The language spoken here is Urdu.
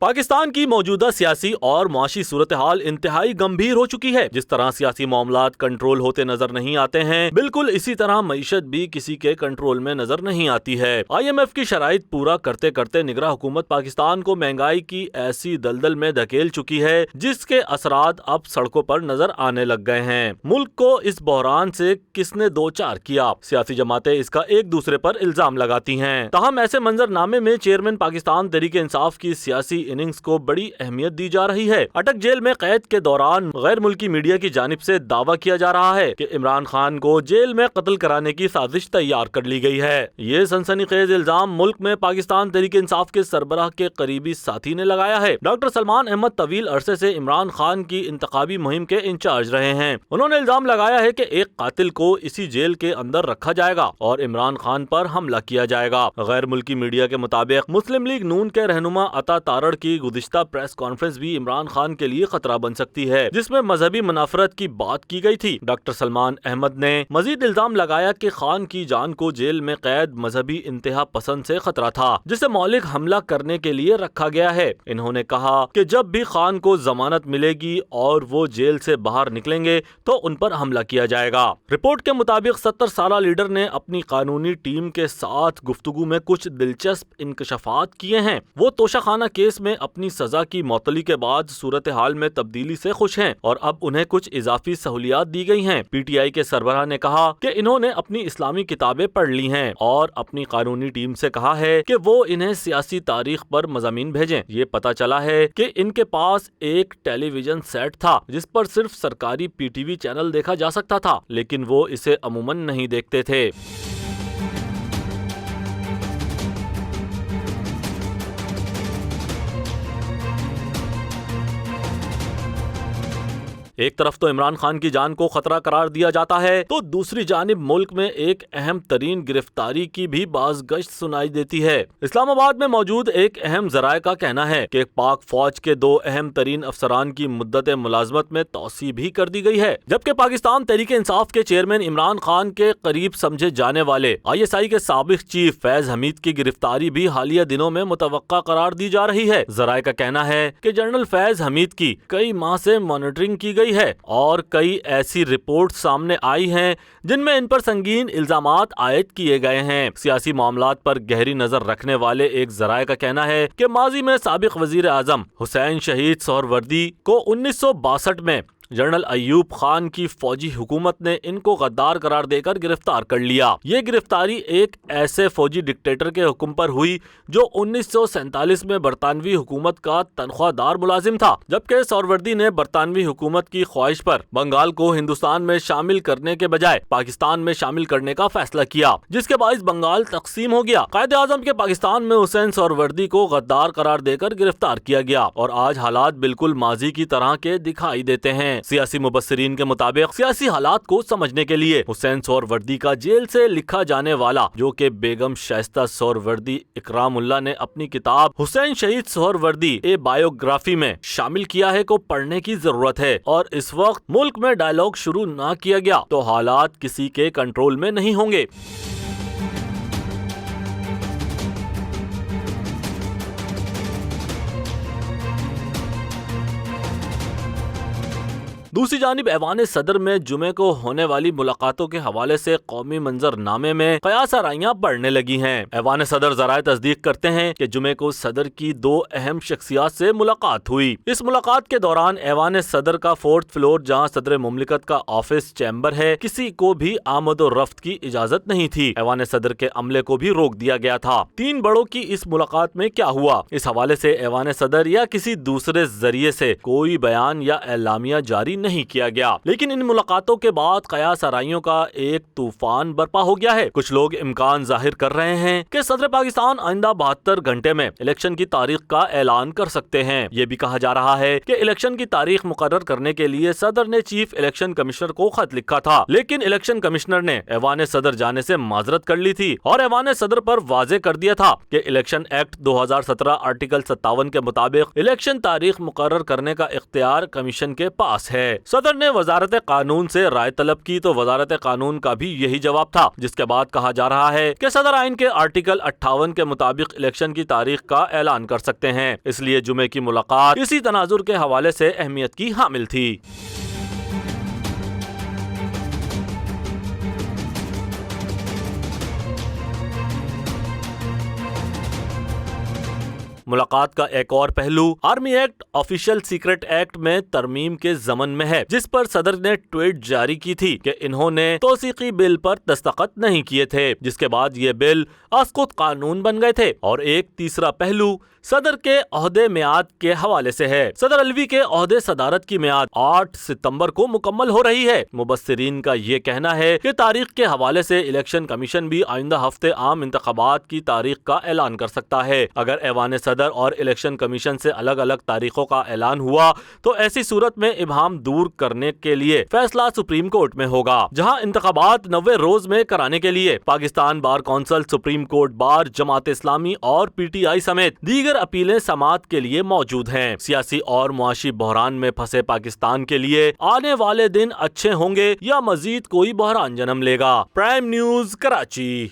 پاکستان کی موجودہ سیاسی اور معاشی صورتحال انتہائی گمبھیر ہو چکی ہے۔ جس طرح سیاسی معاملات کنٹرول ہوتے نظر نہیں آتے ہیں، بالکل اسی طرح معیشت بھی کسی کے کنٹرول میں نظر نہیں آتی ہے۔ IMF کی شرائط پورا کرتے کرتے نگراں حکومت پاکستان کو مہنگائی کی ایسی دلدل میں دھکیل چکی ہے جس کے اثرات اب سڑکوں پر نظر آنے لگ گئے ہیں۔ ملک کو اس بحران سے کس نے دو چار کیا؟ سیاسی جماعتیں اس کا ایک دوسرے پر الزام لگاتی ہیں۔ تاہم ایسے منظر نامے میں چیئرمین پاکستان تحریک انصاف کی سیاسی اننگز کو بڑی اہمیت دی جا رہی ہے۔ اٹک جیل میں قید کے دوران غیر ملکی میڈیا کی جانب سے دعویٰ کیا جا رہا ہے کہ عمران خان کو جیل میں قتل کرانے کی سازش تیار کر لی گئی ہے۔ یہ سنسنی خیز الزام ملک میں پاکستان تحریک انصاف کے سربراہ کے قریبی ساتھی نے لگایا ہے۔ ڈاکٹر سلمان احمد طویل عرصے سے عمران خان کی انتخابی مہم کے انچارج رہے ہیں۔ انہوں نے الزام لگایا ہے کہ ایک قاتل کو اسی جیل کے اندر رکھا جائے گا اور عمران خان پر حملہ کیا جائے گا۔ غیر ملکی میڈیا کے مطابق مسلم لیگ نون کے رہنما عطا تارڑ کی گزشتہ پریس کانفرنس بھی عمران خان کے لیے خطرہ بن سکتی ہے، جس میں مذہبی منافرت کی بات کی گئی تھی۔ ڈاکٹر سلمان احمد نے مزید الزام لگایا کہ خان کی جان کو جیل میں قید مذہبی انتہا پسند سے خطرہ تھا، جسے مہلک حملہ کرنے کے لیے رکھا گیا ہے۔ انہوں نے کہا کہ جب بھی خان کو ضمانت ملے گی اور وہ جیل سے باہر نکلیں گے تو ان پر حملہ کیا جائے گا۔ رپورٹ کے مطابق 70 سالہ لیڈر نے اپنی قانونی ٹیم کے ساتھ گفتگو میں کچھ دلچسپ انکشافات کیے ہیں۔ وہ توشہ خانہ کیس میں اپنی سزا کی معطلی کے بعد صورتحال میں تبدیلی سے خوش ہیں اور اب انہیں کچھ اضافی سہولیات دی گئی ہیں۔ PTI کے سربراہ نے کہا کہ انہوں نے اپنی اسلامی کتابیں پڑھ لی ہیں اور اپنی قانونی ٹیم سے کہا ہے کہ وہ انہیں سیاسی تاریخ پر مضامین بھیجیں۔ یہ پتہ چلا ہے کہ ان کے پاس ایک ٹیلی ویژن سیٹ تھا جس پر صرف سرکاری PTV چینل دیکھا جا سکتا تھا، لیکن وہ اسے عموماً نہیں دیکھتے تھے۔ ایک طرف تو عمران خان کی جان کو خطرہ قرار دیا جاتا ہے تو دوسری جانب ملک میں ایک اہم ترین گرفتاری کی بھی باز گشت سنائی دیتی ہے۔ اسلام آباد میں موجود ایک اہم ذرائع کا کہنا ہے کہ پاک فوج کے 2 اہم ترین افسران کی مدت ملازمت میں توسیع بھی کر دی گئی ہے، جبکہ پاکستان تحریک انصاف کے چیئرمین عمران خان کے قریب سمجھے جانے والے ISI کے سابق چیف فیض حمید کی گرفتاری بھی حالیہ دنوں میں متوقع قرار دی جا رہی ہے۔ ذرائع کا کہنا ہے کہ جنرل فیض حمید کی کئی ماہ سے مانیٹرنگ کی گئی ہے اور کئی ایسی رپورٹ سامنے آئی ہیں جن میں ان پر سنگین الزامات عائد کیے گئے ہیں۔ سیاسی معاملات پر گہری نظر رکھنے والے ایک ذرائع کا کہنا ہے کہ ماضی میں سابق وزیر اعظم حسین شہید سہروردی کو 1962 میں جنرل ایوب خان کی فوجی حکومت نے ان کو غدار قرار دے کر گرفتار کر لیا۔ یہ گرفتاری ایک ایسے فوجی ڈکٹیٹر کے حکم پر ہوئی جو 1947 میں برطانوی حکومت کا تنخواہ دار ملازم تھا، جبکہ سہروردی نے برطانوی حکومت کی خواہش پر بنگال کو ہندوستان میں شامل کرنے کے بجائے پاکستان میں شامل کرنے کا فیصلہ کیا، جس کے باعث بنگال تقسیم ہو گیا۔ قائد اعظم کے پاکستان میں حسین سہروردی کو غدار قرار دے کر گرفتار کیا گیا اور آج حالات بالکل ماضی کی طرح کے دکھائی دیتے ہیں۔ سیاسی مبصرین کے مطابق سیاسی حالات کو سمجھنے کے لیے حسین سہروردی کا جیل سے لکھا جانے والا، جو کہ بیگم شائستہ سہروردی اکرام اللہ نے اپنی کتاب حسین شہید سہروردی اے بایوگرافی میں شامل کیا ہے، کو پڑھنے کی ضرورت ہے۔ اور اس وقت ملک میں ڈائیلاگ شروع نہ کیا گیا تو حالات کسی کے کنٹرول میں نہیں ہوں گے۔ دوسری جانب ایوان صدر میں جمعے کو ہونے والی ملاقاتوں کے حوالے سے قومی منظر نامے میں قیاس آرائیاں بڑھنے لگی ہیں۔ ایوان صدر ذرائع تصدیق کرتے ہیں کہ جمعے کو صدر کی 2 اہم شخصیات سے ملاقات ہوئی۔ اس ملاقات کے دوران ایوان صدر کا 4تھ فلور، جہاں صدر مملکت کا آفس چیمبر ہے، کسی کو بھی آمد و رفت کی اجازت نہیں تھی۔ ایوان صدر کے عملے کو بھی روک دیا گیا تھا۔ 3 بڑوں کی اس ملاقات میں کیا ہوا، اس حوالے سے ایوان صدر یا کسی دوسرے ذریعے سے کوئی بیان یا اعلامیہ جاری نہیں کیا گیا، لیکن ان ملاقاتوں کے بعد قیاس آرائیوں کا ایک طوفان برپا ہو گیا ہے۔ کچھ لوگ امکان ظاہر کر رہے ہیں کہ صدر پاکستان آئندہ 72 گھنٹے میں الیکشن کی تاریخ کا اعلان کر سکتے ہیں۔ یہ بھی کہا جا رہا ہے کہ الیکشن کی تاریخ مقرر کرنے کے لیے صدر نے چیف الیکشن کمشنر کو خط لکھا تھا، لیکن الیکشن کمشنر نے ایوان صدر جانے سے معذرت کر لی تھی اور ایوان صدر پر واضح کر دیا تھا کہ الیکشن ایکٹ 2017 آرٹیکل 57 کے مطابق الیکشن تاریخ مقرر کرنے کا اختیار کمیشن کے پاس ہے۔ صدر نے وزارت قانون سے رائے طلب کی تو وزارت قانون کا بھی یہی جواب تھا، جس کے بعد کہا جا رہا ہے کہ صدر آئین کے آرٹیکل 58 کے مطابق الیکشن کی تاریخ کا اعلان کر سکتے ہیں، اس لیے جمعے کی ملاقات اسی تناظر کے حوالے سے اہمیت کی حامل تھی۔ ملاقات کا ایک اور پہلو army act official secret act میں ترمیم کے ضمن میں ہے، جس پر صدر نے ٹویٹ جاری کی تھی کہ انہوں نے توثیقی بل پر دستخط نہیں کیے تھے، جس کے بعد یہ بل اسقط قانون بن گئے تھے۔ اور ایک تیسرا پہلو صدر کے عہدے میعاد کے حوالے سے ہے۔ صدر الوی کے عہدے صدارت کی میعاد 8 ستمبر کو مکمل ہو رہی ہے۔ مبصرین کا یہ کہنا ہے کہ تاریخ کے حوالے سے الیکشن کمیشن بھی آئندہ ہفتے عام انتخابات کی تاریخ کا اعلان کر سکتا ہے۔ اگر ایوان صدر اور الیکشن کمیشن سے الگ الگ تاریخوں کا اعلان ہوا تو ایسی صورت میں ابہام دور کرنے کے لیے فیصلہ سپریم کورٹ میں ہوگا، جہاں انتخابات 90 روز میں کرانے کے لیے Pakistan bar council, supreme court bar, Jamaat Islami اور پی ٹی آئی سمیت دیگر اپیلیں سماعت کے لیے موجود ہیں۔ سیاسی اور معاشی بحران میں پھنسے پاکستان کے لیے آنے والے دن اچھے ہوں گے یا مزید کوئی بحران جنم لے گا؟ Prime news, Karachi.